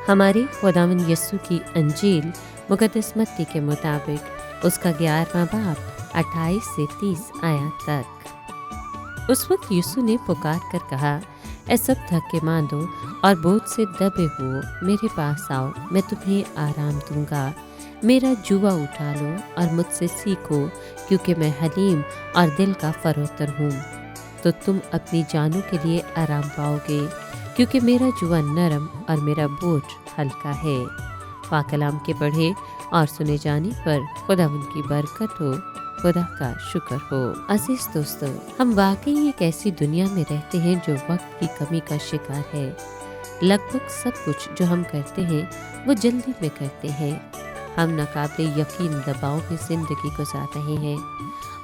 हमारे खुदावंद यीशु की अंजील मुक़द्दस मत्ती के मुताबिक उसका 11वां बाब 28 से 30 आयत तक। उस वक्त यीशु ने पुकार कर कहा, ऐ सब थके मांदो और बोझ से दबे हो मेरे पास आओ, मैं तुम्हें आराम दूंगा। मेरा जुआ उठा लो और मुझसे सीखो, क्योंकि मैं हलीम और दिल का फरोतर हूँ, तो तुम अपनी जानों के लिए आराम पाओगे, क्योंकि मेरा जुआ नरम और मेरा बोझ हल्का है। पाकलाम के पढ़े और सुने जाने पर खुदावंद की बरकत हो, खुदा का शुक्र हो। अजीज दोस्तों, हम वाकई एक ऐसी दुनिया में रहते हैं जो वक्त की कमी का शिकार है। लगभग सब कुछ जो हम करते हैं वो जल्दी में करते हैं। हम नाकाबिले यकीन दबाव में जिंदगी गुजार रहे हैं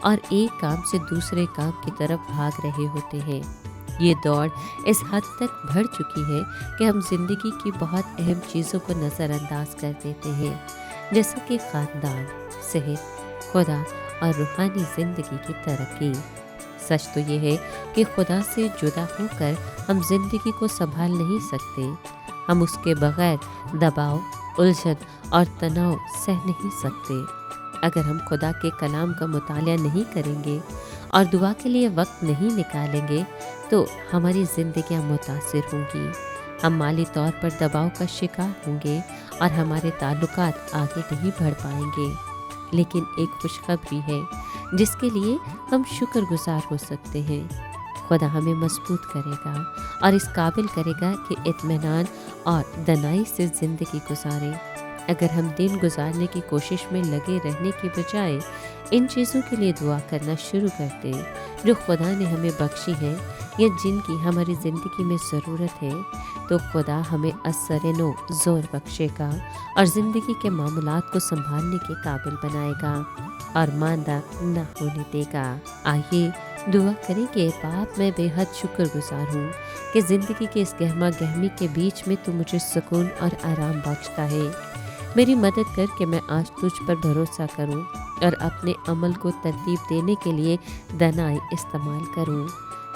और एक काम से दूसरे काम की तरफ भाग रहे होते हैं। ये दौड़ इस हद तक बढ़ चुकी है कि हम जिंदगी की बहुत अहम चीज़ों को नज़रअंदाज कर देते हैं, जैसे कि ख़ानदान, सेहत, खुदा और रूहानी ज़िंदगी की तरक्की। सच तो ये है कि खुदा से जुदा होकर हम जिंदगी को संभाल नहीं सकते। हम उसके बगैर दबाव, उलझन और तनाव सह नहीं सकते। अगर हम खुदा के कलाम का मुतालिया नहीं करेंगे और दुआ के लिए वक्त नहीं निकालेंगे तो हमारी ज़िंदगियाँ मुतासिर होंगी। हम माली तौर पर दबाव का शिकार होंगे और हमारे ताल्लुकात आगे नहीं बढ़ पाएंगे। लेकिन एक खुशखबरी है जिसके लिए हम शुक्रगुजार हो सकते हैं। खुदा हमें मजबूत करेगा और इस काबिल करेगा कि इत्मीनान और दनाई से ज़िंदगी गुजारें। अगर हम दिन गुजारने की कोशिश में लगे रहने की बजाय इन चीज़ों के लिए दुआ करना शुरू कर दें जो खुदा ने हमें बख्शी हैं या जिनकी हमारी ज़िंदगी में ज़रूरत है, तो खुदा हमें असर-ए-नो ज़ोर बख्शेगा और ज़िंदगी के मामलात को संभालने के काबिल बनाएगा और मांदा न होने देगा। आइए दुआ करें कि बाप, मैं बेहद शुक्रगुजार हूँ कि ज़िंदगी के इस गहमा गहमी के बीच में तू मुझे सुकून और आराम बख्शता है। मेरी मदद कर कि मैं आज तुझ पर भरोसा करूं और अपने अमल को तरतीब देने के लिए दनाई इस्तेमाल करूं।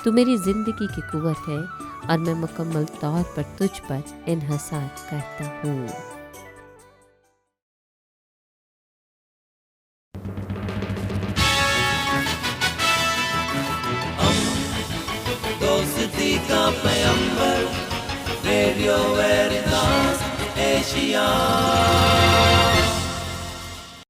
तू मेरी ज़िंदगी की कुव्वत है और मैं मुकम्मल तौर पर तुझ पर इन्हसार करता हूँ। दोस्ती का पैगंबर, रेडियो वेरितास एशिया।